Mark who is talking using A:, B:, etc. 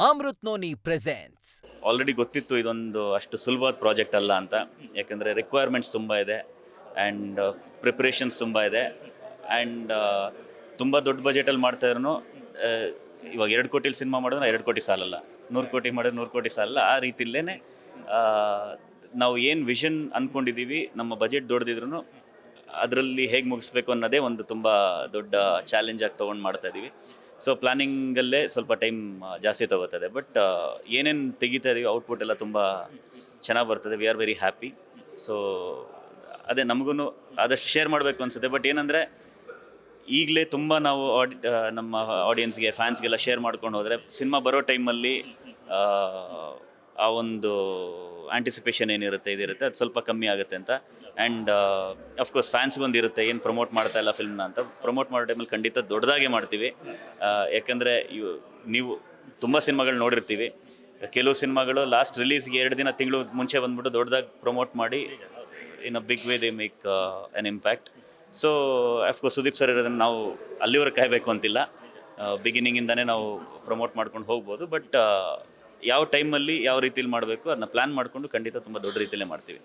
A: Amrit noni presents.
B: Already ಗೊತ್ತಿತ್ತು ಇದೊಂದು ಅಷ್ಟು ಸುಲಭವಾದ ಪ್ರಾಜೆಕ್ಟ್ ಅಲ್ಲ ಅಂತ. ಯಾಕಂದರೆ ರಿಕ್ವೈರ್ಮೆಂಟ್ಸ್ ತುಂಬ ಇದೆ ಆ್ಯಂಡ್ ಪ್ರಿಪ್ರೇಷನ್ಸ್ ತುಂಬ ಇದೆ ಆ್ಯಂಡ್ ತುಂಬ ದೊಡ್ಡ ಬಜೆಟಲ್ಲಿ ಮಾಡ್ತಾಯಿದ್ರು. ಇವಾಗ 2 ಕೋಟಿಲಿ ಸಿನಿಮಾ ಮಾಡಿದ್ರೆ 2 ಕೋಟಿ ಸಾಲಲ್ಲ, 100 ಕೋಟಿ ಮಾಡಿದ್ರೆ 100 ಕೋಟಿ ಸಾಲಲ್ಲ. ಆ ರೀತಿಯಲ್ಲೇ ನಾವು ಏನು ವಿಷನ್ ಅಂದ್ಕೊಂಡಿದ್ದೀವಿ, ನಮ್ಮ ಬಜೆಟ್ ದೊಡ್ಡದಿದ್ರು ಅದರಲ್ಲಿ ಹೇಗೆ ಮುಗಿಸ್ಬೇಕು ಅನ್ನೋದೇ ಒಂದು ತುಂಬ ದೊಡ್ಡ ಚಾಲೆಂಜಾಗಿ ತೊಗೊಂಡು ಮಾಡ್ತಾಯಿದ್ದೀವಿ. ಸೊ ಪ್ಲಾನಿಂಗಲ್ಲೇ ಸ್ವಲ್ಪ ಟೈಮ್ ಜಾಸ್ತಿ ತಗೋತದೆ. ಬಟ್ ಏನೇನು ತೆಗಿತಾ ಇದೀವಿ ಔಟ್ಪುಟ್ ಎಲ್ಲ ತುಂಬ ಚೆನ್ನಾಗಿ ಬರ್ತದೆ. We are very happy. So ಅದೇ ನಮಗೂ ಆದಷ್ಟು ಶೇರ್ ಮಾಡಬೇಕು ಅನಿಸುತ್ತೆ. ಬಟ್ ಏನಂದರೆ ಈಗಲೇ ತುಂಬ ನಾವು ನಮ್ಮ ಆಡಿಯನ್ಸ್ಗೆ, ಫ್ಯಾನ್ಸ್ಗೆಲ್ಲ ಶೇರ್ ಮಾಡ್ಕೊಂಡು ಹೋದರೆ ಸಿನಿಮಾ ಬರೋ ಟೈಮಲ್ಲಿ ಆ ಒಂದು ಆ್ಯಂಟಿಸಿಪೇಷನ್ ಏನಿರುತ್ತೆ, ಇದಿರುತ್ತೆ, ಅದು ಸ್ವಲ್ಪ ಕಮ್ಮಿ ಆಗುತ್ತೆ ಅಂತ. ಆ್ಯಂಡ್ ಅಫ್ಕೋರ್ಸ್ ಫ್ಯಾನ್ಸ್ಗೊಂದು ಇರುತ್ತೆ, ಏನು ಪ್ರಮೋಟ್ ಮಾಡ್ತಾ ಇಲ್ಲ ಫಿಲ್ಮ್ನ ಅಂತ. ಪ್ರಮೋಟ್ ಮಾಡೋ ಟೈಮಲ್ಲಿ ಖಂಡಿತ ದೊಡ್ಡದಾಗೆ ಮಾಡ್ತೀವಿ. ಯಾಕಂದರೆ ನೀವು ತುಂಬ ಸಿನಿಮಾಗಳು ನೋಡಿರ್ತೀವಿ. ಕೆಲವು ಸಿನಿಮಾಗಳು ಲಾಸ್ಟ್ ರಿಲೀಸ್ಗೆ 2 ದಿನ ತಿಂಗಳು ಮುಂಚೆ ಬಂದ್ಬಿಟ್ಟು ದೊಡ್ಡದಾಗಿ ಪ್ರಮೋಟ್ ಮಾಡಿ in a big way they make an impact. So of course Sudeep sir ಇರೋದನ್ನು ನಾವು ಅಲ್ಲಿವರೆಗೆ ಕಾಯಬೇಕು ಅಂತಿಲ್ಲ. ಬಿಗಿನಿಂಗಿಂದನೇ ನಾವು ಪ್ರಮೋಟ್ ಮಾಡ್ಕೊಂಡು ಹೋಗ್ಬೋದು. ಬಟ್ ಯಾವ ಟೈಮಲ್ಲಿ ಯಾವ ರೀತಿಯಲ್ಲಿ ಮಾಡಬೇಕು ಅದನ್ನ ಪ್ಲ್ಯಾನ್ ಮಾಡಿಕೊಂಡು ಖಂಡಿತ ತುಂಬ ದೊಡ್ಡ ರೀತಿಯಲ್ಲೇ ಮಾಡ್ತೀವಿ.